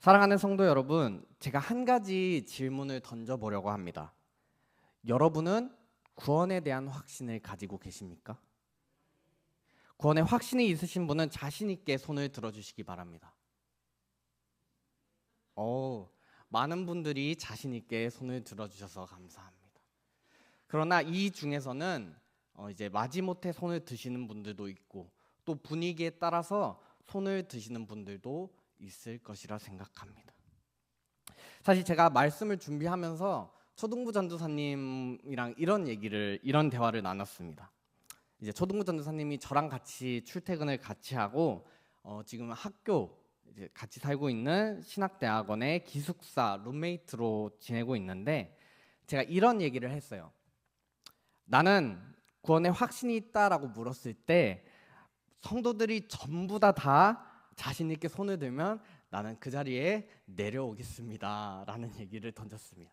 사랑하는 성도 여러분, 제가 한 가지 질문을 던져보려고 합니다. 여러분은 구원에 대한 확신을 가지고 계십니까? 구원에 확신이 있으신 분은 자신 있게 손을 들어주시기 바랍니다. 많은 분들이 자신 있게 손을 들어주셔서 감사합니다. 그러나 이 중에서는 이제 마지못해 손을 드시는 분들도 있고 또 분위기에 따라서 손을 드시는 분들도 있을 것이라 생각합니다. 사실 제가 말씀을 준비하면서 초등부 전도사님이랑 이런 대화를 나눴습니다. 이제 초등부 전도사님이 저랑 같이 출퇴근을 같이 하고 지금 학교 이제 같이 살고 있는 신학대학원의 기숙사 룸메이트로 지내고 있는데 제가 이런 얘기를 했어요. 나는 구원에 확신이 있다라고 물었을 때 성도들이 전부 다 자신 있게 손을 들면 나는 그 자리에 내려오겠습니다 라는 얘기를 던졌습니다.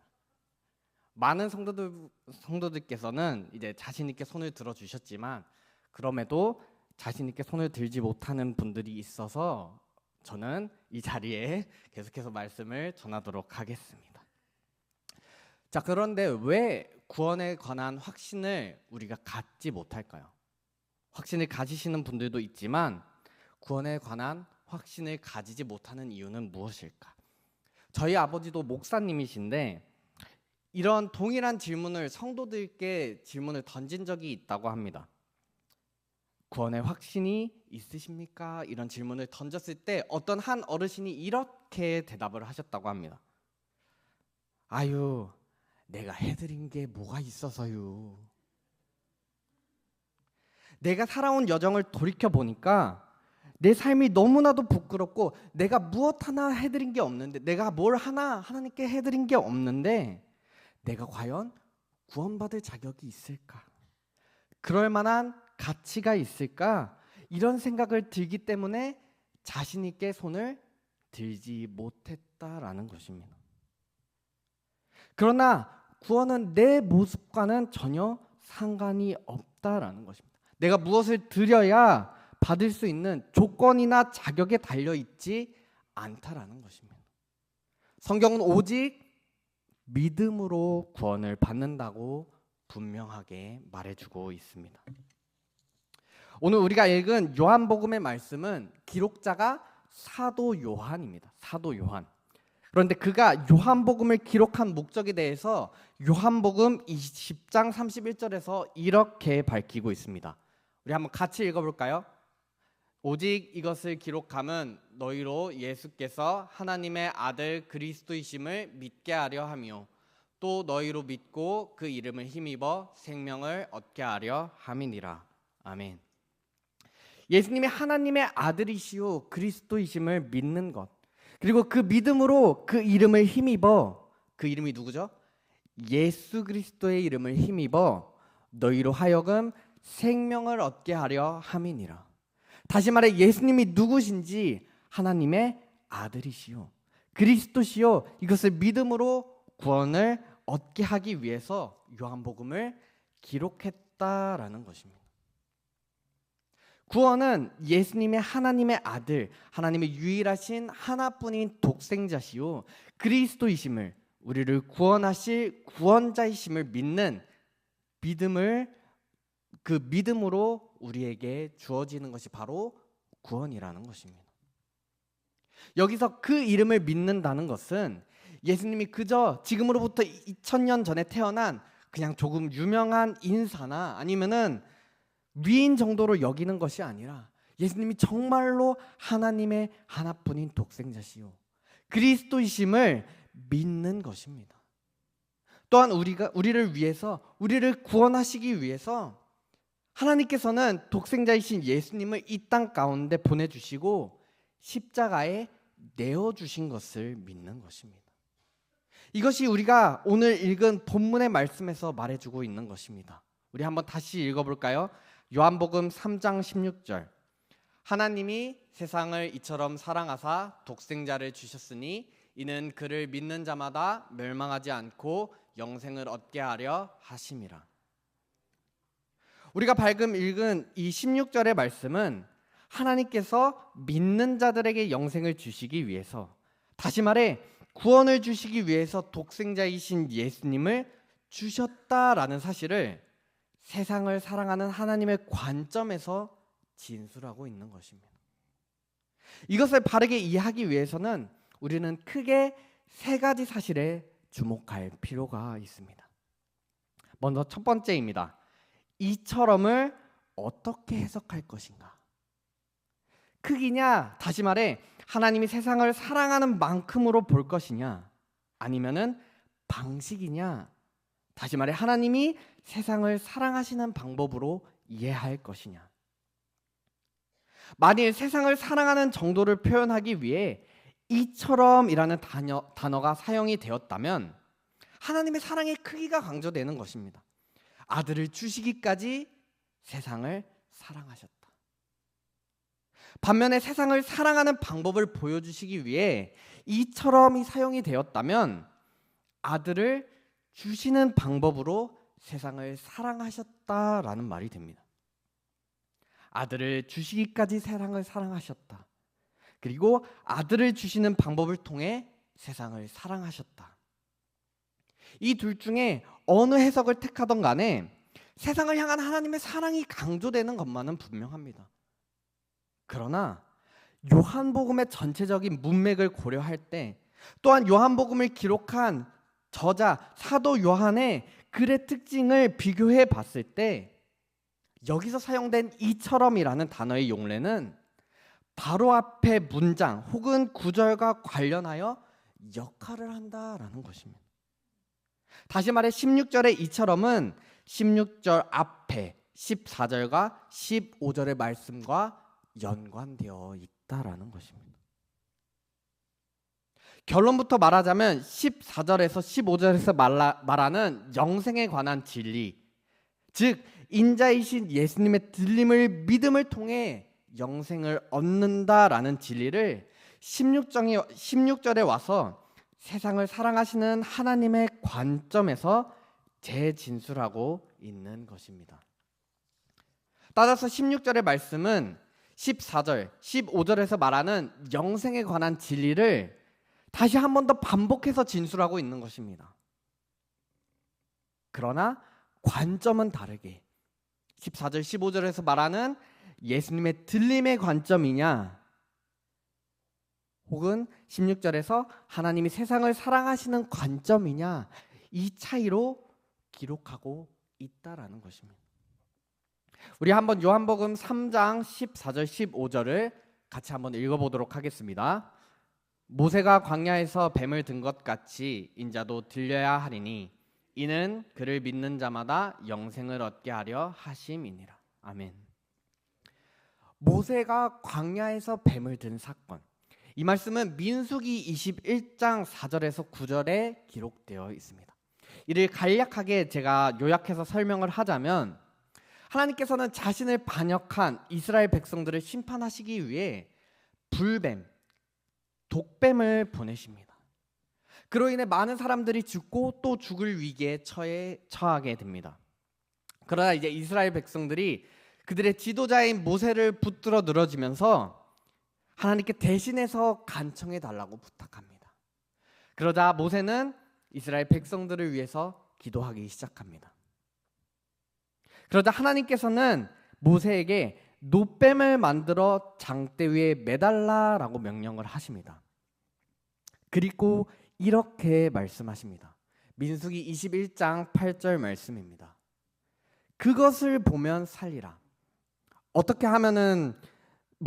많은 성도들께서는 이제 자신 있게 손을 들어주셨지만 그럼에도 자신 있게 손을 들지 못하는 분들이 있어서 저는 이 자리에 계속해서 말씀을 전하도록 하겠습니다. 자, 그런데 왜 구원에 관한 확신을 우리가 갖지 못할까요? 확신을 가지시는 분들도 있지만 구원에 관한 확신을 가지지 못하는 이유는 무엇일까? 저희 아버지도 목사님이신데 이런 동일한 질문을 성도들께 질문을 던진 적이 있다고 합니다. 구원에 확신이 있으십니까? 이런 질문을 던졌을 때 어떤 한 어르신이 이렇게 대답을 하셨다고 합니다. 아유, 내가 해드린 게 뭐가 있어서요. 내가 살아온 여정을 돌이켜보니까 내 삶이 너무나도 부끄럽고 내가 무엇 하나 해드린 게 없는데 내가 뭘 하나 하나님께 해드린 게 없는데 내가 과연 구원받을 자격이 있을까? 그럴 만한 가치가 있을까? 이런 생각을 들기 때문에 자신 있게 손을 들지 못했다라는 것입니다. 그러나 구원은 내 모습과는 전혀 상관이 없다라는 것입니다. 내가 무엇을 드려야 받을 수 있는 조건이나 자격에 달려있지 않다라는 것입니다. 성경은 오직 믿음으로 구원을 받는다고 분명하게 말해주고 있습니다. 오늘 우리가 읽은 요한복음의 말씀은 기록자가 사도 요한입니다. 사도 요한. 그런데 그가 요한복음을 기록한 목적에 대해서 요한복음 20장 31절에서 이렇게 밝히고 있습니다. 우리 한번 같이 읽어볼까요? 오직 이것을 기록함은 너희로 예수께서 하나님의 아들 그리스도이심을 믿게 하려 하며 또 너희로 믿고 그 이름을 힘입어 생명을 얻게 하려 함이니라. 아멘. 예수님이 하나님의 아들이시오 그리스도이심을 믿는 것, 그리고 그 믿음으로 그 이름을 힘입어, 그 이름이 누구죠? 예수 그리스도의 이름을 힘입어 너희로 하여금 생명을 얻게 하려 함이니라. 다시 말해 예수님이 누구신지 하나님의 아들이시오 그리스도시오, 이것을 믿음으로 구원을 얻게 하기 위해서 요한복음을 기록했다라는 것입니다. 구원은 예수님의 하나님의 아들, 하나님의 유일하신 하나뿐인 독생자시오 그리스도이심을, 우리를 구원하실 구원자이심을 믿는 그 믿음으로 우리에게 주어지는 것이 바로 구원이라는 것입니다. 여기서 그 이름을 믿는다는 것은 예수님이 그저 지금으로부터 2000년 전에 태어난 그냥 조금 유명한 인사나 아니면은 위인 정도로 여기는 것이 아니라 예수님이 정말로 하나님의 하나뿐인 독생자시요 그리스도이심을 믿는 것입니다. 또한 우리를 위해서, 우리를 구원하시기 위해서 하나님께서는 독생자이신 예수님을 이 땅 가운데 보내주시고 십자가에 내어주신 것을 믿는 것입니다. 이것이 우리가 오늘 읽은 본문의 말씀에서 말해주고 있는 것입니다. 우리 한번 다시 읽어볼까요? 요한복음 3장 16절. 하나님이 세상을 이처럼 사랑하사 독생자를 주셨으니 이는 그를 믿는 자마다 멸망하지 않고 영생을 얻게 하려 하심이라. 우리가 방금 읽은 이 16절의 말씀은 하나님께서 믿는 자들에게 영생을 주시기 위해서 다시 말해 구원을 주시기 위해서 독생자이신 예수님을 주셨다라는 사실을 세상을 사랑하는 하나님의 관점에서 진술하고 있는 것입니다. 이것을 바르게 이해하기 위해서는 우리는 크게 세 가지 사실에 주목할 필요가 있습니다. 먼저 첫 번째입니다. 이처럼을 어떻게 해석할 것인가? 크기냐, 다시 말해 하나님이 세상을 사랑하는 만큼으로 볼 것이냐, 아니면은 방식이냐, 다시 말해 하나님이 세상을 사랑하시는 방법으로 이해할 것이냐. 만일 세상을 사랑하는 정도를 표현하기 위해 이처럼이라는 단어가 사용이 되었다면 하나님의 사랑의 크기가 강조되는 것입니다. 아들을 주시기까지 세상을 사랑하셨다. 반면에 세상을 사랑하는 방법을 보여주시기 위해 이처럼이 사용이 되었다면 아들을 주시는 방법으로 세상을 사랑하셨다라는 말이 됩니다. 아들을 주시기까지 세상을 사랑하셨다. 그리고 아들을 주시는 방법을 통해 세상을 사랑하셨다. 이 둘 중에 어느 해석을 택하던 간에 세상을 향한 하나님의 사랑이 강조되는 것만은 분명합니다. 그러나 요한복음의 전체적인 문맥을 고려할 때, 또한 요한복음을 기록한 저자 사도 요한의 글의 특징을 비교해 봤을 때 여기서 사용된 이처럼이라는 단어의 용례는 바로 앞에 문장 혹은 구절과 관련하여 역할을 한다라는 것입니다. 다시 말해 16절의 이처럼은 16절 앞에 14절과 15절의 말씀과 연관되어 있다라는 것입니다. 결론부터 말하자면 14절에서 15절에서 말하는 영생에 관한 진리, 즉 인자이신 예수님의 들림을 믿음을 통해 영생을 얻는다라는 진리를 16절에 와서 세상을 사랑하시는 하나님의 관점에서 재진술하고 있는 것입니다. 따라서 16절의 말씀은 14절, 15절에서 말하는 영생에 관한 진리를 다시 한 번 더 반복해서 진술하고 있는 것입니다. 그러나 관점은 다르게 14절, 15절에서 말하는 예수님의 들림의 관점이냐, 혹은 16절에서 하나님이 세상을 사랑하시는 관점이냐, 이 차이로 기록하고 있다라는 것입니다. 우리 한번 요한복음 3장 14절 15절을 같이 한번 읽어보도록 하겠습니다. 모세가 광야에서 뱀을 든 것 같이 인자도 들려야 하리니 이는 그를 믿는 자마다 영생을 얻게 하려 하심이니라. 아멘. 모세가 광야에서 뱀을 든 사건, 이 말씀은 민수기 21장 4절에서 9절에 기록되어 있습니다. 이를 간략하게 제가 요약해서 설명을 하자면, 하나님께서는 자신을 반역한 이스라엘 백성들을 심판하시기 위해 불뱀, 독뱀을 보내십니다. 그로 인해 많은 사람들이 죽고 또 죽을 위기에 처하게 됩니다. 그러나 이제 이스라엘 백성들이 그들의 지도자인 모세를 붙들어 늘어지면서 하나님께 대신해서 간청해 달라고 부탁합니다. 그러자 모세는 이스라엘 백성들을 위해서 기도하기 시작합니다. 그러자 하나님께서는 모세에게 놋뱀을 만들어 장대 위에 매달라라고 명령을 하십니다. 그리고 이렇게 말씀하십니다. 민수기 21장 8절 말씀입니다. 그것을 보면 살리라. 어떻게 하면은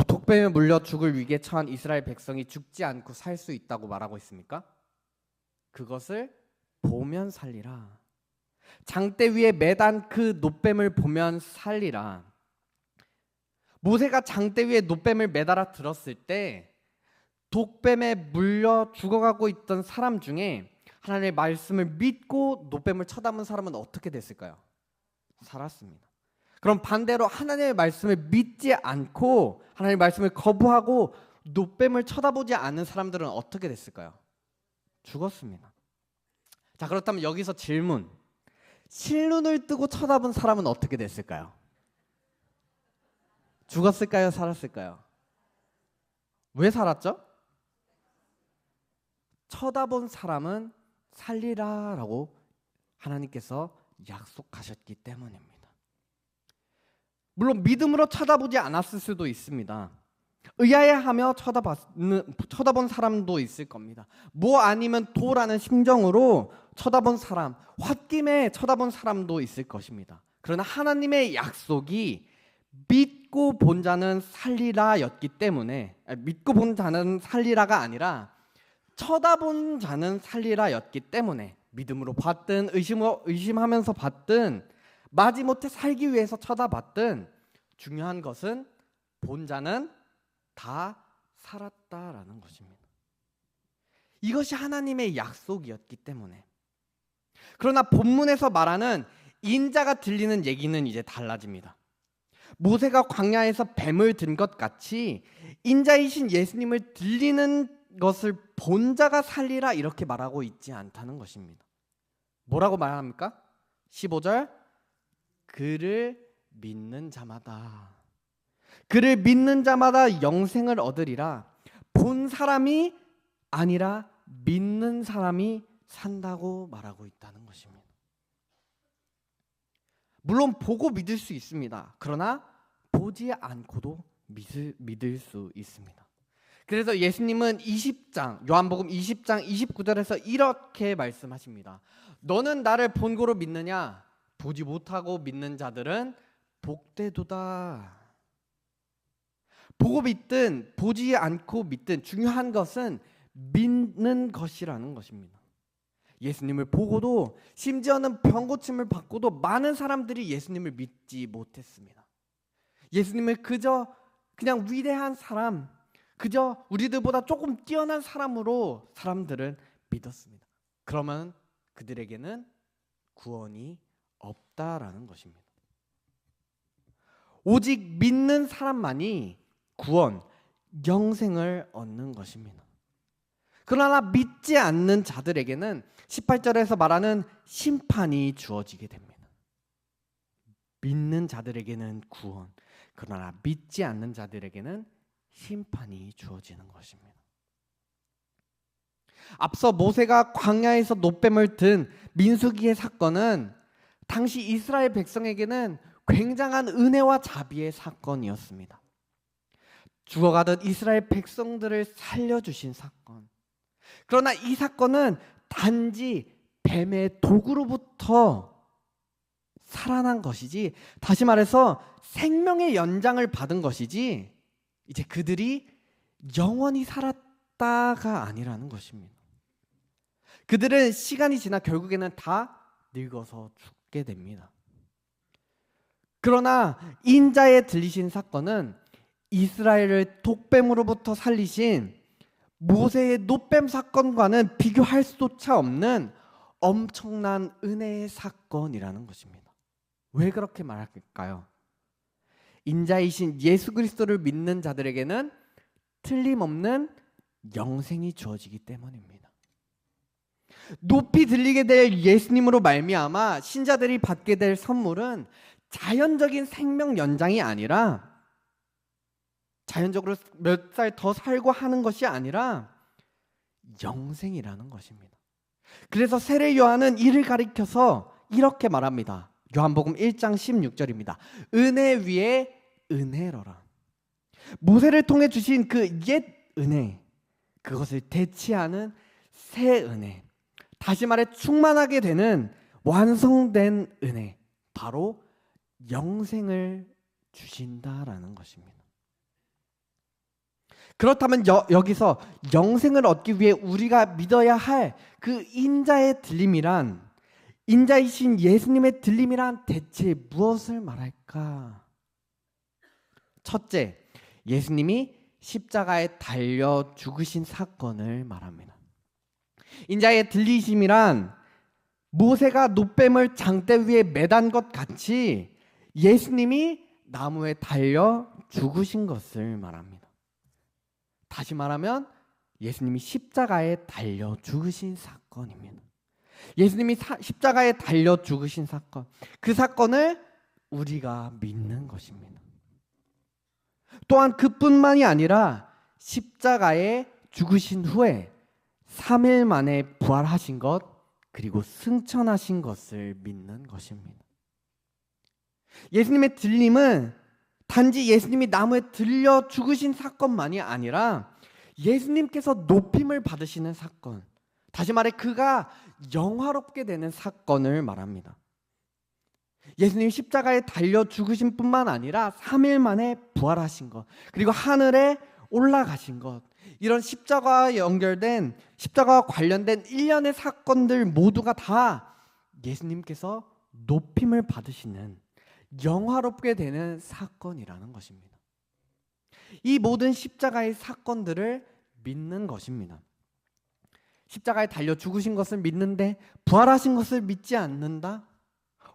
독뱀에 물려 죽을 위기에 처한 이스라엘 백성이 죽지 않고 살 수 있다고 말하고 있습니까? 그것을 보면 살리라. 장대 위에 매단 그 놋뱀을 보면 살리라. 모세가 장대 위에 놋뱀을 매달아 들었을 때 독뱀에 물려 죽어가고 있던 사람 중에 하나님의 말씀을 믿고 놋뱀을 쳐다본 사람은 어떻게 됐을까요? 살았습니다. 그럼 반대로 하나님의 말씀을 믿지 않고 하나님의 말씀을 거부하고 놋뱀을 쳐다보지 않는 사람들은 어떻게 됐을까요? 죽었습니다. 자, 그렇다면 여기서 질문. 실눈을 뜨고 쳐다본 사람은 어떻게 됐을까요? 죽었을까요? 살았을까요? 왜 살았죠? 쳐다본 사람은 살리라라고 하나님께서 약속하셨기 때문입니다. 물론 믿음으로 쳐다보지 않았을 수도 있습니다. 의아해하며 쳐다본 사람도 있을 겁니다. 뭐 아니면 도라는 심정으로 쳐다본 사람, 홧김에 쳐다본 사람도 있을 것입니다. 그러나 하나님의 약속이 믿고 본 자는 살리라였기 때문에, 믿고 본 자는 살리라가 아니라 쳐다본 자는 살리라였기 때문에, 믿음으로 봤든 의심하면서 봤든 마지못해 살기 위해서 쳐다봤든 중요한 것은 본 자는 다 살았다라는 것입니다. 이것이 하나님의 약속이었기 때문에. 그러나 본문에서 말하는 인자가 들리는 얘기는 이제 달라집니다. 모세가 광야에서 뱀을 든 것 같이 인자이신 예수님을 들리는 것을 본 자가 살리라 이렇게 말하고 있지 않다는 것입니다. 뭐라고 말합니까? 15절, 그를 믿는 자마다, 그를 믿는 자마다 영생을 얻으리라. 본 사람이 아니라 믿는 사람이 산다고 말하고 있다는 것입니다. 물론 보고 믿을 수 있습니다. 그러나 보지 않고도 믿을 수 있습니다. 그래서 예수님은 20장, 요한복음 20장 29절에서 이렇게 말씀하십니다. 너는 나를 본고로 믿느냐? 보지 못하고 믿는 자들은 복되도다. 보고 믿든 보지 않고 믿든 중요한 것은 믿는 것이라는 것입니다. 예수님을 보고도, 심지어는 병고침을 받고도 많은 사람들이 예수님을 믿지 못했습니다. 예수님을 그냥 위대한 사람, 그저 우리들보다 조금 뛰어난 사람으로 사람들은 믿었습니다. 그러면 그들에게는 구원이 없다라는 것입니다. 오직 믿는 사람만이 구원, 영생을 얻는 것입니다. 그러나 믿지 않는 자들에게는 18절에서 말하는 심판이 주어지게 됩니다. 믿는 자들에게는 구원, 그러나 믿지 않는 자들에게는 심판이 주어지는 것입니다. 앞서 모세가 광야에서 놋뱀을 든 민수기의 사건은 당시 이스라엘 백성에게는 굉장한 은혜와 자비의 사건이었습니다. 죽어가던 이스라엘 백성들을 살려주신 사건. 그러나 이 사건은 단지 뱀의 독으로부터 살아난 것이지, 다시 말해서 생명의 연장을 받은 것이지, 이제 그들이 영원히 살았다가 아니라는 것입니다. 그들은 시간이 지나 결국에는 다 늙어서 죽게 됩니다. 그러나 인자에 들리신 사건은 이스라엘을 독뱀으로부터 살리신 모세의 놋뱀 사건과는 비교할 수조차 없는 엄청난 은혜의 사건이라는 것입니다. 왜 그렇게 말할까요? 인자이신 예수 그리스도를 믿는 자들에게는 틀림없는 영생이 주어지기 때문입니다. 높이 들리게 될 예수님으로 말미암아 신자들이 받게 될 선물은 자연적인 생명 연장이 아니라, 자연적으로 몇 살 더 살고 하는 것이 아니라 영생이라는 것입니다. 그래서 세례 요한은 이를 가리켜서 이렇게 말합니다. 요한복음 1장 16절입니다. 은혜 위에 은혜로라. 모세를 통해 주신 그 옛 은혜, 그것을 대체하는 새 은혜, 다시 말해 충만하게 되는 완성된 은혜, 바로 영생을 주신다라는 것입니다. 그렇다면 여기서 영생을 얻기 위해 우리가 믿어야 할 그 인자의 들림이란, 인자이신 예수님의 들림이란 대체 무엇을 말할까? 첫째, 예수님이 십자가에 달려 죽으신 사건을 말합니다. 인자의 들리심이란 모세가 놋뱀을 장대 위에 매단 것 같이 예수님이 나무에 달려 죽으신 것을 말합니다. 다시 말하면 예수님이 십자가에 달려 죽으신 사건입니다. 예수님이 십자가에 달려 죽으신 사건, 그 사건을 우리가 믿는 것입니다. 또한 그뿐만이 아니라 십자가에 죽으신 후에 3일 만에 부활하신 것, 그리고 승천하신 것을 믿는 것입니다. 예수님의 들림은 단지 예수님이 나무에 들려 죽으신 사건만이 아니라 예수님께서 높임을 받으시는 사건, 다시 말해 그가 영화롭게 되는 사건을 말합니다. 예수님 십자가에 달려 죽으신 뿐만 아니라 3일 만에 부활하신 것, 그리고 하늘에 올라가신 것, 이런 십자가와 연결된, 십자가와 관련된 일련의 사건들 모두가 다 예수님께서 높임을 받으시는, 영화롭게 되는 사건이라는 것입니다. 이 모든 십자가의 사건들을 믿는 것입니다. 십자가에 달려 죽으신 것을 믿는데 부활하신 것을 믿지 않는다?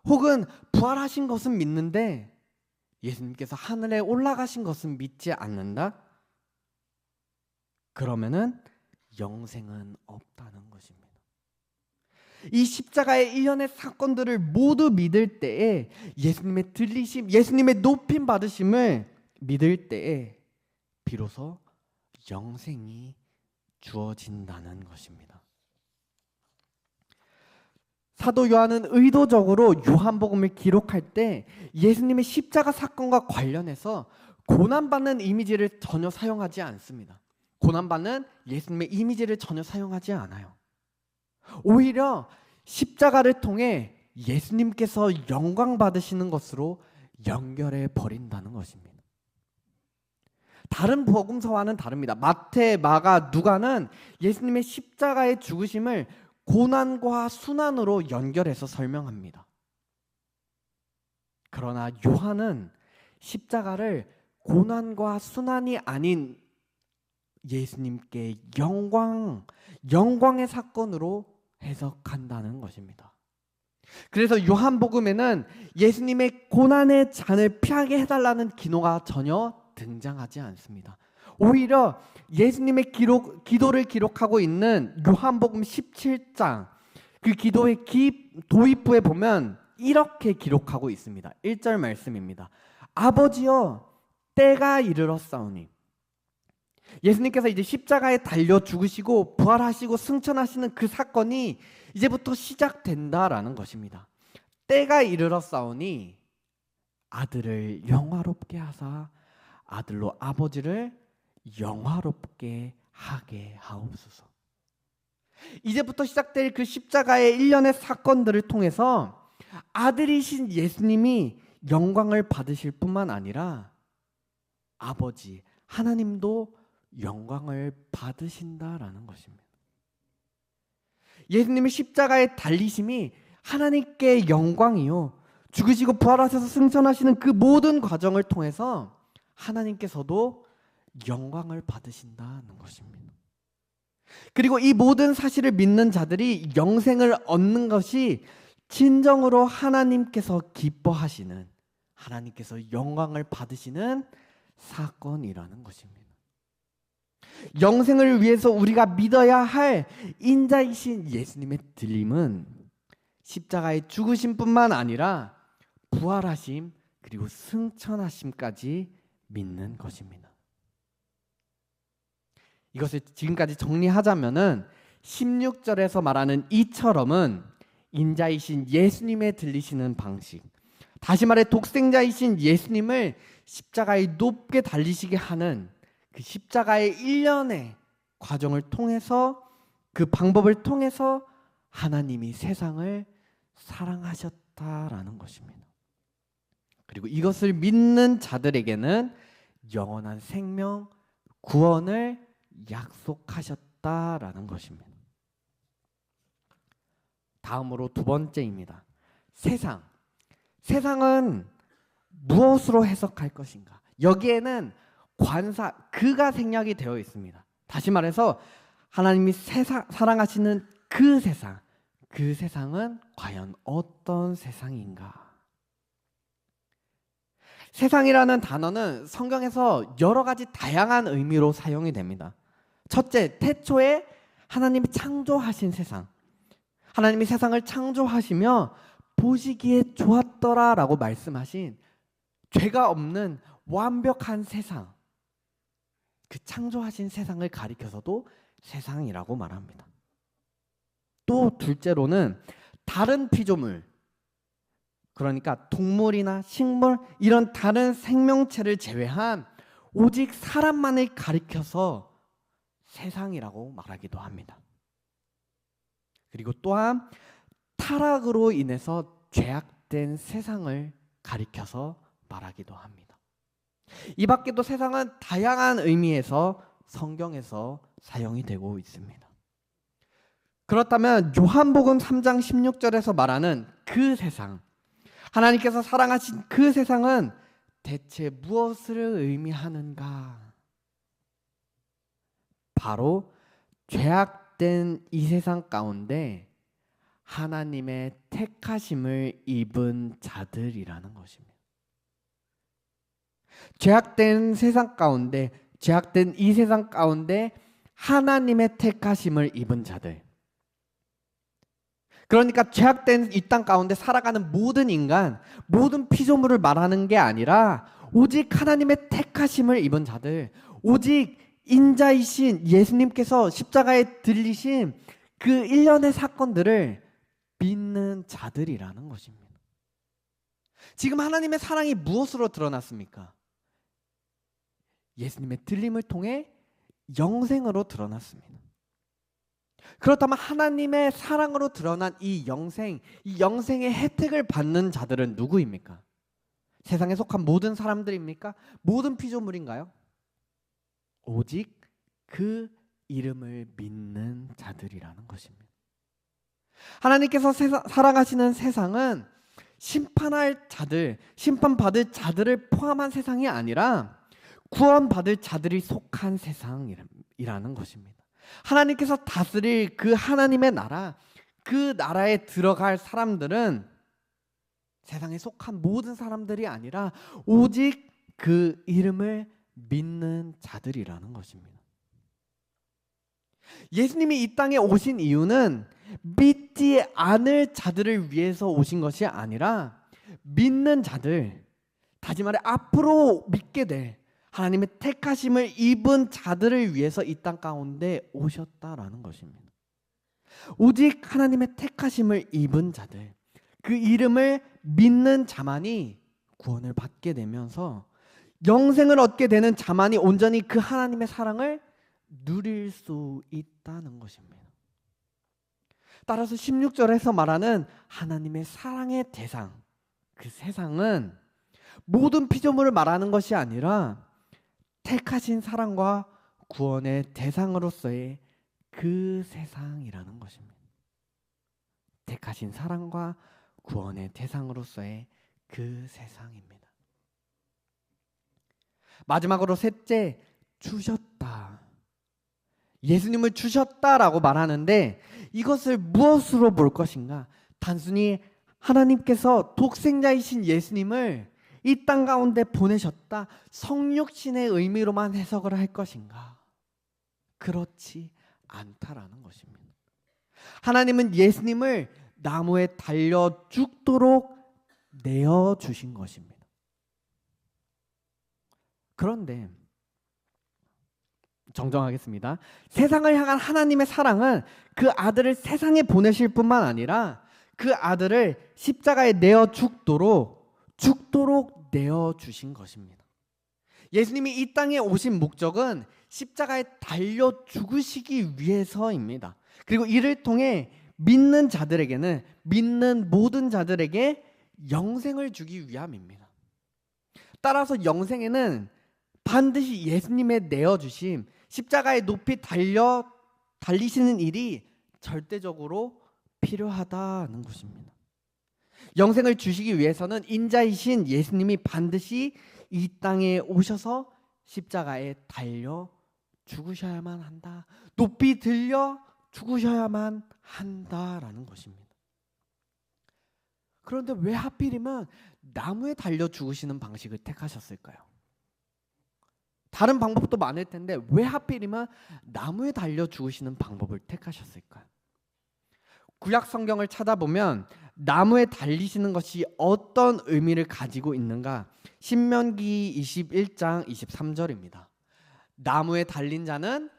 혹은 부활하신 것은 믿는데 예수님께서 하늘에 올라가신 것은 믿지 않는다? 그러면은 영생은 없다는 것입니다. 이 십자가의 일련의 사건들을 모두 믿을 때에 예수님의 들리심, 예수님의 높임 받으심을 믿을 때에 비로소 영생이 주어진다는 것입니다. 사도 요한은 의도적으로 요한복음을 기록할 때 예수님의 십자가 사건과 관련해서 고난받는 이미지를 전혀 사용하지 않습니다. 고난받는 예수님의 이미지를 전혀 사용하지 않아요. 오히려 십자가를 통해 예수님께서 영광 받으시는 것으로 연결해 버린다는 것입니다. 다른 복음서와는 다릅니다. 마태, 마가, 누가는 예수님의 십자가의 죽으심을 고난과 순환으로 연결해서 설명합니다. 그러나 요한은 십자가를 고난과 순환이 아닌 예수님께 영광의 사건으로 해석한다는 것입니다. 그래서 요한복음에는 예수님의 고난의 잔을 피하게 해달라는 기도가 전혀 등장하지 않습니다. 오히려 예수님의 기도를 기록하고 있는 요한복음 17장 그 기도의 도입부에 보면 이렇게 기록하고 있습니다. 1절 말씀입니다. 아버지여 때가 이르렀사오니. 예수님께서 이제 십자가에 달려 죽으시고 부활하시고 승천하시는 그 사건이 이제부터 시작된다라는 것입니다. 때가 이르렀사오니 아들을 영화롭게 하사 아들로 아버지를 영화롭게 하게 하옵소서. 이제부터 시작될 그 십자가의 일련의 사건들을 통해서 아들이신 예수님이 영광을 받으실 뿐만 아니라 아버지 하나님도 영광을 받으신다라는 것입니다. 예수님의 십자가의 달리심이 하나님께 영광이요, 죽으시고 부활하셔서 승천하시는 그 모든 과정을 통해서 하나님께서도 영광을 받으신다는 것입니다. 그리고 이 모든 사실을 믿는 자들이 영생을 얻는 것이 진정으로 하나님께서 기뻐하시는, 하나님께서 영광을 받으시는 사건이라는 것입니다. 영생을 위해서 우리가 믿어야 할 인자이신 예수님의 들림은 십자가의 죽으심뿐만 아니라 부활하심 그리고 승천하심까지 믿는 것입니다. 이것을 지금까지 정리하자면은 16절에서 말하는 이처럼은 인자이신 예수님의 들리시는 방식, 다시 말해 독생자이신 예수님을 십자가에 높게 달리시게 하는 그 십자가의 일련의 과정을 통해서, 그 방법을 통해서 하나님이 세상을 사랑하셨다라는 것입니다. 그리고 이것을 믿는 자들에게는 영원한 생명, 구원을 약속하셨다라는 것입니다. 다음으로 두 번째입니다. 세상은 무엇으로 해석할 것인가? 여기에는 그가 생략이 되어 있습니다. 다시 말해서 하나님이 사랑하시는 그 세상은 과연 어떤 세상인가? 세상이라는 단어는 성경에서 여러 가지 다양한 의미로 사용이 됩니다. 첫째, 태초에 하나님이 창조하신 세상. 하나님이 세상을 창조하시며 보시기에 좋았더라라고 말씀하신 죄가 없는 완벽한 세상. 그 창조하신 세상을 가리켜서도 세상이라고 말합니다. 또 둘째로는 다른 피조물, 그러니까 동물이나 식물 이런 다른 생명체를 제외한 오직 사람만을 가리켜서 세상이라고 말하기도 합니다. 그리고 또한 타락으로 인해서 죄악된 세상을 가리켜서 말하기도 합니다. 이 밖에도 세상은 다양한 의미에서 성경에서 사용이 되고 있습니다. 그렇다면 요한복음 3장 16절에서 말하는 그 세상, 하나님께서 사랑하신 그 세상은 대체 무엇을 의미하는가? 바로 죄악된 이 세상 가운데 하나님의 택하심을 입은 자들이라는 것입니다. 죄악된 세상 가운데, 죄악된 이 세상 가운데 하나님의 택하심을 입은 자들. 그러니까 죄악된 이 땅 가운데 살아가는 모든 인간, 모든 피조물을 말하는 게 아니라 오직 하나님의 택하심을 입은 자들, 오직 인자이신 예수님께서 십자가에 들리신 그 일련의 사건들을 믿는 자들이라는 것입니다. 지금 하나님의 사랑이 무엇으로 드러났습니까? 예수님의 들림을 통해 영생으로 드러났습니다. 그렇다면 하나님의 사랑으로 드러난 이 영생의 혜택을 받는 자들은 누구입니까? 세상에 속한 모든 사람들입니까? 모든 피조물인가요? 오직 그 이름을 믿는 자들이라는 것입니다. 하나님께서 사랑하시는 세상은 심판할 자들, 심판받을 자들을 포함한 세상이 아니라 구원받을 자들이 속한 세상이라는 것입니다. 하나님께서 다스릴 그 하나님의 나라, 그 나라에 들어갈 사람들은 세상에 속한 모든 사람들이 아니라 오직 그 이름을 믿는 자들이라는 것입니다. 예수님이 이 땅에 오신 이유는 믿지 않을 자들을 위해서 오신 것이 아니라 믿는 자들, 다시 말해 앞으로 믿게 될 하나님의 택하심을 입은 자들을 위해서 이 땅 가운데 오셨다라는 것입니다. 오직 하나님의 택하심을 입은 자들, 그 이름을 믿는 자만이 구원을 받게 되면서 영생을 얻게 되는 자만이 온전히 그 하나님의 사랑을 누릴 수 있다는 것입니다. 따라서 16절에서 말하는 하나님의 사랑의 대상, 그 세상은 모든 피조물을 말하는 것이 아니라 택하신 사랑과 구원의 대상으로서의 그 세상이라는 것입니다. 택하신 사랑과 구원의 대상으로서의 그 세상입니다. 마지막으로 셋째, 주셨다. 예수님을 주셨다라고 말하는데 이것을 무엇으로 볼 것인가? 단순히 하나님께서 독생자이신 예수님을 이 땅 가운데 보내셨다, 성육신의 의미로만 해석을 할 것인가? 그렇지 않다라는 것입니다. 하나님은 예수님을 나무에 달려 죽도록 내어주신 것입니다. 그런데 정정하겠습니다. 세상을 향한 하나님의 사랑은 그 아들을 세상에 보내실 뿐만 아니라 그 아들을 십자가에 내어 죽도록 내어주신 것입니다. 예수님이 이 땅에 오신 목적은 십자가에 달려 죽으시기 위해서입니다. 그리고 이를 통해 믿는 자들에게는, 믿는 모든 자들에게 영생을 주기 위함입니다. 따라서 영생에는 반드시 예수님의 내어주심, 십자가에 높이 달리시는 일이 절대적으로 필요하다는 것입니다. 영생을 주시기 위해서는 인자이신 예수님이 반드시 이 땅에 오셔서 십자가에 달려 죽으셔야만 한다. 높이 들려 죽으셔야만 한다라는 것입니다. 그런데 왜 하필이면 나무에 달려 죽으시는 방식을 택하셨을까요? 다른 방법도 많을 텐데 왜 하필이면 나무에 달려 죽으시는 방법을 택하셨을까요? 구약 성경을 찾아보면 나무에 달리시는 것이 어떤 의미를 가지고 있는가? 신명기 21장 23절입니다. 나무에 달린 자는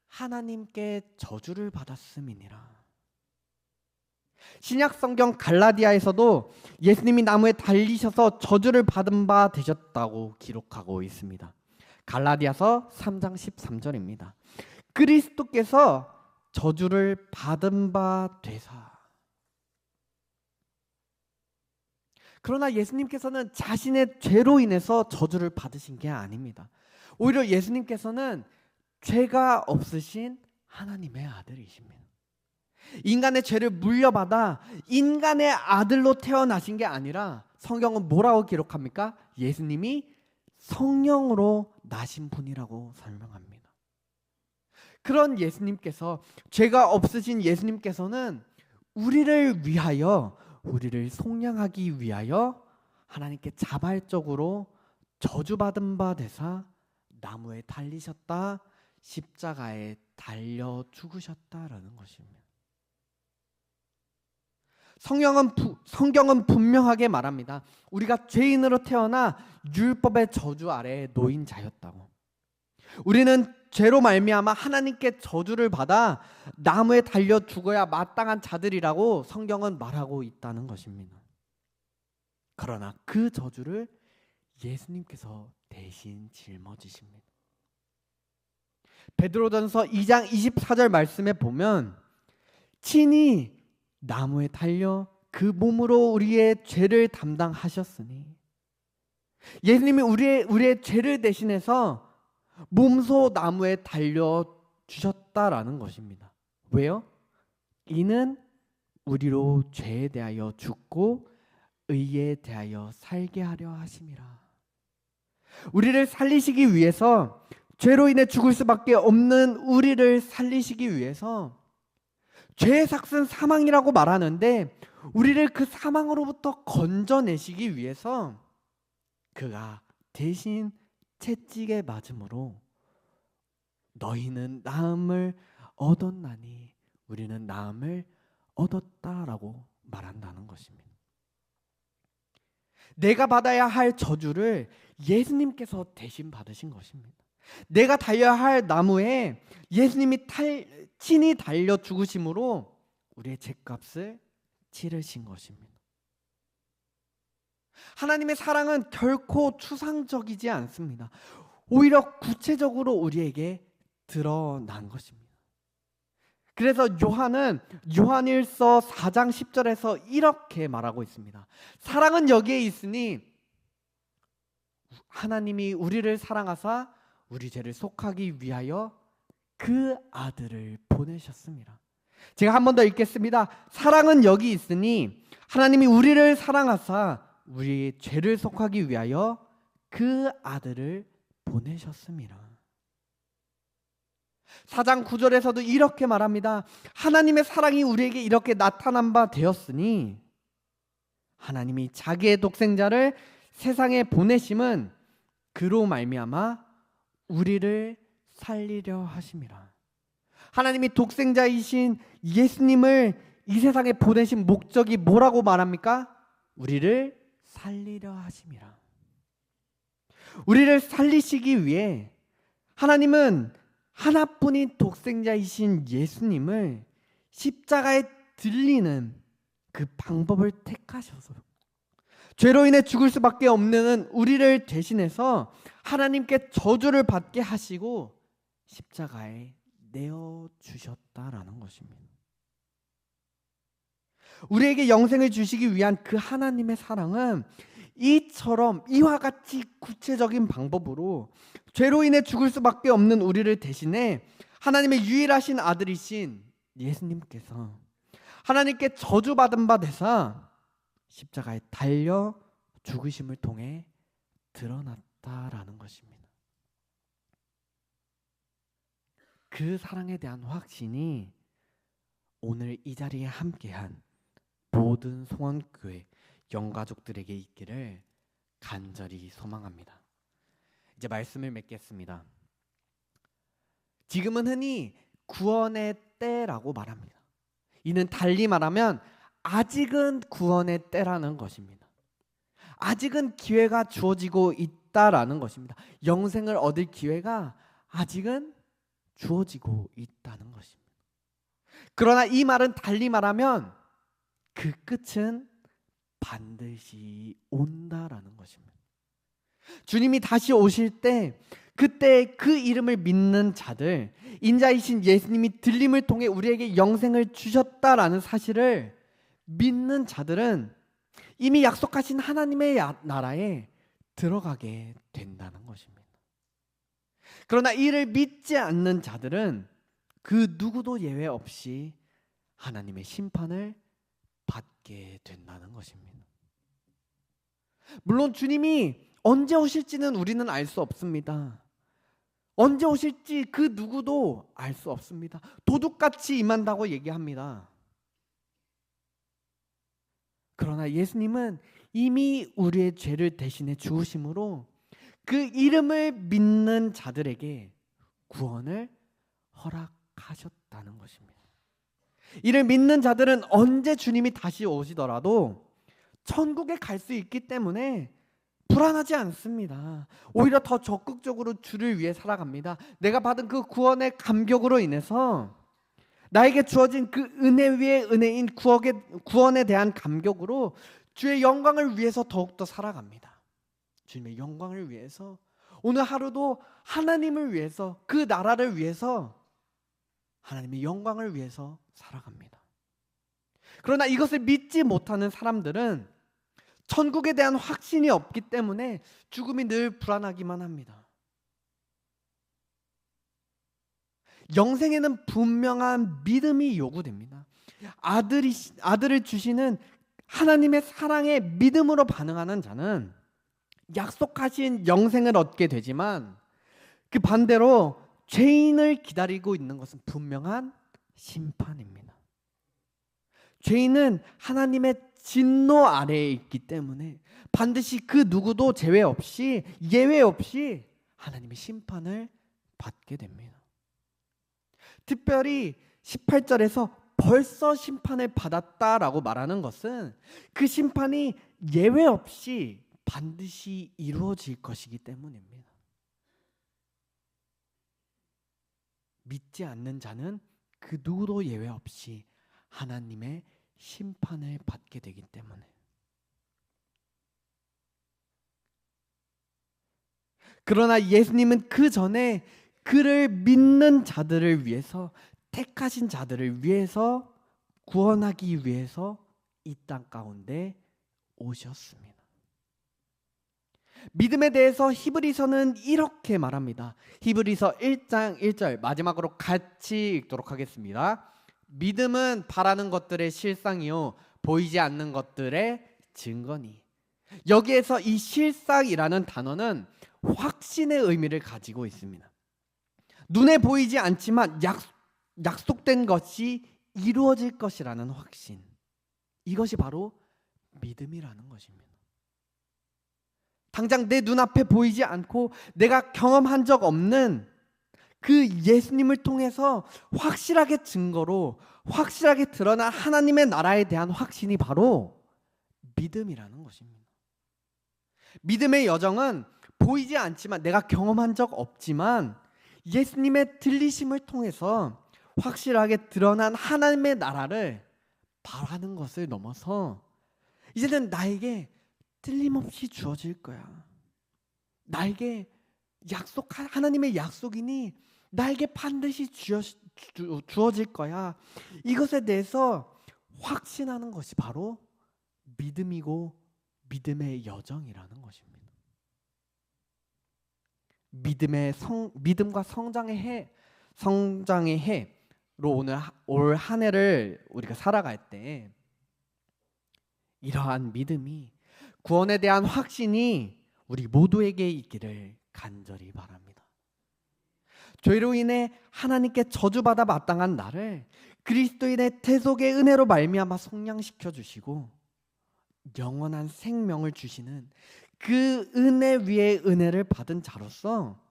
하나님께 저주를 받았음이니라. 신약 성경 갈라디아에서도 예수님이 나무에 달리셔서 저주를 받은 바 되셨다고 기록하고 있습니다. 갈라디아서 3장 13절입니다. 그리스도께서 저주를 받은 바 되사. 그러나 예수님께서는 자신의 죄로 인해서 저주를 받으신 게 아닙니다. 오히려 예수님께서는 죄가 없으신 하나님의 아들이십니다. 인간의 죄를 물려받아 인간의 아들로 태어나신 게 아니라 성경은 뭐라고 기록합니까? 예수님이 성령으로 나신 분이라고 설명합니다. 그런 예수님께서, 죄가 없으신 예수님께서는 우리를 위하여, 우리를 속량하기 위하여 하나님께 자발적으로 저주받은 바 되사 나무에 달리셨다, 십자가에 달려 죽으셨다라는 것입니다. 성경은 분명하게 말합니다. 우리가 죄인으로 태어나 율법의 저주 아래에 놓인 자였다고. 우리는 죄로 말미암아 하나님께 저주를 받아 나무에 달려 죽어야 마땅한 자들이라고 성경은 말하고 있다는 것입니다. 그러나 그 저주를 예수님께서 대신 짊어지십니다. 베드로전서 2장 24절 말씀에 보면 친히 나무에 달려 그 몸으로 우리의 죄를 담당하셨으니, 예수님이 우리의 죄를 대신해서 몸소 나무에 달려 주셨다라는 것입니다. 왜요? 이는 우리로 죄에 대하여 죽고 의에 대하여 살게 하려 하심이라. 우리를 살리시기 위해서, 죄로 인해 죽을 수밖에 없는 우리를 살리시기 위해서, 죄의 삭은 사망이라고 말하는데 우리를 그 사망으로부터 건져내시기 위해서 그가 대신 채찍에 맞음으로 너희는 나음을 얻었나니 우리는 나음을 얻었다라고 말한다는 것입니다. 내가 받아야 할 저주를 예수님께서 대신 받으신 것입니다. 내가 달려야 할 나무에 예수님이 친히 달려 죽으심으로 우리의 죄값을 치르신 것입니다. 하나님의 사랑은 결코 추상적이지 않습니다. 오히려 구체적으로 우리에게 드러난 것입니다. 그래서 요한은 요한일서 4장 10절에서 이렇게 말하고 있습니다. 사랑은 여기에 있으니 하나님이 우리를 사랑하사 우리 죄를 속하기 위하여 그 아들을 보내셨습니다. 제가 한 번 더 읽겠습니다. 사랑은 여기 있으니 하나님이 우리를 사랑하사 우리의 죄를 속하기 위하여 그 아들을 보내셨습니다. 4장 9절에서도 이렇게 말합니다. 하나님의 사랑이 우리에게 이렇게 나타난 바 되었으니 하나님이 자기의 독생자를 세상에 보내심은 그로 말미암아 우리를 살리려 하심이라. 하나님이 독생자이신 예수님을 이 세상에 보내신 목적이 뭐라고 말합니까? 우리를 살리려 하심이라. 우리를 살리시기 위해 하나님은 하나뿐인 독생자이신 예수님을 십자가에 들리는 그 방법을 택하셔서 죄로 인해 죽을 수밖에 없는 우리를 대신해서 하나님께 저주를 받게 하시고 십자가에 내어주셨다라는 것입니다. 우리에게 영생을 주시기 위한 그 하나님의 사랑은 이와 같이 구체적인 방법으로 죄로 인해 죽을 수밖에 없는 우리를 대신해 하나님의 유일하신 아들이신 예수님께서 하나님께 저주받은 바 되사 십자가에 달려 죽으심을 통해 드러났다라는 것입니다. 그 사랑에 대한 확신이 오늘 이 자리에 함께한 모든 송원교회 영가족들에게 있기를 간절히 소망합니다. 이제 말씀을 맺겠습니다. 지금은 흔히 구원의 때라고 말합니다. 이는 달리 말하면 아직은 구원의 때라는 것입니다. 아직은 기회가 주어지고 있다라는 것입니다. 영생을 얻을 기회가 아직은 주어지고 있다는 것입니다. 그러나 이 말은 달리 말하면 그 끝은 반드시 온다라는 것입니다. 주님이 다시 오실 때 그때 그 이름을 믿는 자들, 인자이신 예수님이 들림을 통해 우리에게 영생을 주셨다라는 사실을 믿는 자들은 이미 약속하신 하나님의 나라에 들어가게 된다는 것입니다. 그러나 이를 믿지 않는 자들은 그 누구도 예외 없이 하나님의 심판을 받게 된다는 것입니다. 물론 주님이 언제 오실지는 우리는 알 수 없습니다. 언제 오실지 그 누구도 알 수 없습니다. 도둑같이 임한다고 얘기합니다. 그러나 예수님은 이미 우리의 죄를 대신해 죽으심으로 그 이름을 믿는 자들에게 구원을 허락하셨다는 것입니다. 이를 믿는 자들은 언제 주님이 다시 오시더라도 천국에 갈 수 있기 때문에 불안하지 않습니다. 오히려 더 적극적으로 주를 위해 살아갑니다. 내가 받은 그 구원의 감격으로 인해서 나에게 주어진 그 은혜 위에 은혜인 구원에 대한 감격으로 주의 영광을 위해서 더욱더 살아갑니다. 주님의 영광을 위해서 오늘 하루도 하나님을 위해서 그 나라를 위해서 하나님의 영광을 위해서 살아갑니다. 그러나 이것을 믿지 못하는 사람들은 천국에 대한 확신이 없기 때문에 죽음이 늘 불안하기만 합니다. 영생에는 분명한 믿음이 요구됩니다. 아들을 주시는 하나님의 사랑에 믿음으로 반응하는 자는 약속하신 영생을 얻게 되지만 그 반대로 죄인을 기다리고 있는 것은 분명한 심판입니다. 죄인은 하나님의 진노 아래에 있기 때문에 반드시 그 누구도 예외 없이 하나님의 심판을 받게 됩니다. 특별히 18절에서 벌써 심판을 받았다라고 말하는 것은 그 심판이 예외 없이 반드시 이루어질 것이기 때문입니다. 믿지 않는 자는 그 누구도 예외 없이 하나님의 심판을 받게 되기 때문에. 그러나 예수님은 그 전에 그를 믿는 자들을 위해서, 택하신 자들을 위해서, 구원하기 위해서 이 땅 가운데 오셨습니다. 믿음에 대해서 히브리서는 이렇게 말합니다. 히브리서 1장 1절 마지막으로 같이 읽도록 하겠습니다. 믿음은 바라는 것들의 실상이요 보이지 않는 것들의 증거니. 여기에서 이 실상이라는 단어는 확신의 의미를 가지고 있습니다. 눈에 보이지 않지만 약속된 것이 이루어질 것이라는 확신. 이것이 바로 믿음이라는 것입니다. 당장 내 눈앞에 보이지 않고 내가 경험한 적 없는 그 예수님을 통해서 확실하게 증거로 확실하게 드러난 하나님의 나라에 대한 확신이 바로 믿음이라는 것입니다. 믿음의 여정은 보이지 않지만 내가 경험한 적 없지만 예수님의 들리심을 통해서 확실하게 드러난 하나님의 나라를 바라는 것을 넘어서 이제는 나에게 틀림없이 주어질 거야. 나에게 하나님의 약속이니 나에게 반드시 주어질 거야. 이것에 대해서 확신하는 것이 바로 믿음이고 믿음의 여정이라는 것입니다. 믿음과 성장의 해로 올 한 해를 우리가 살아갈 때 이러한 믿음이, 구원에 대한 확신이 우리 모두에게 있기를 간절히 바랍니다. 죄로 인해 하나님께 저주받아 마땅한 나를 그리스도인의 대속의 은혜로 말미암아 속량시켜 주시고 영원한 생명을 주시는 그 은혜 위에 은혜를 받은 자로서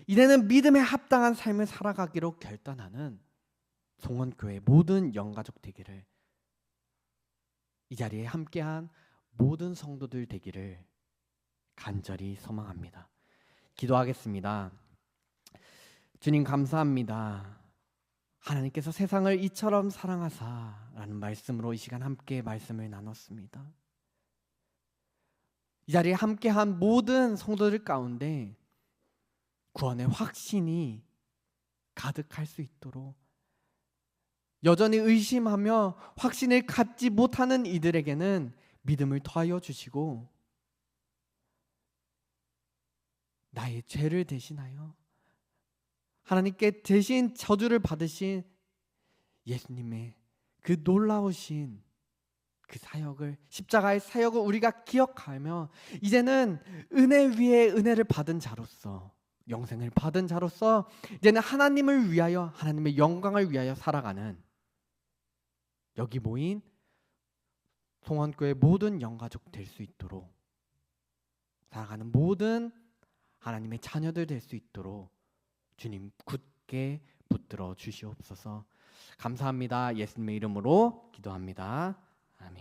이제는 믿음에 합당한 삶을 살아가기로 결단하는 송원교회 모든 영가족 되기를, 이 자리에 함께한 모든 성도들 되기를 간절히 소망합니다. 기도하겠습니다. 주님 감사합니다. 하나님께서 세상을 이처럼 사랑하사 라는 말씀으로 이 시간 함께 말씀을 나눴습니다. 이 자리에 함께한 모든 성도들 가운데 구원의 확신이 가득할 수 있도록, 여전히 의심하며 확신을 갖지 못하는 이들에게는 믿음을 더하여 주시고, 나의 죄를 대신하여 하나님께 대신 저주를 받으신 예수님의 그 놀라우신 그 사역을, 십자가의 사역을 우리가 기억하며 이제는 은혜 위에 은혜를 받은 자로서, 영생을 받은 자로서 이제는 하나님을 위하여, 하나님의 영광을 위하여 살아가는 여기 모인 송원교회 모든 영가족 될 수 있도록, 살아가는 모든 하나님의 자녀들 될 수 있도록 주님 굳게 붙들어 주시옵소서. 감사합니다. 예수님의 이름으로 기도합니다.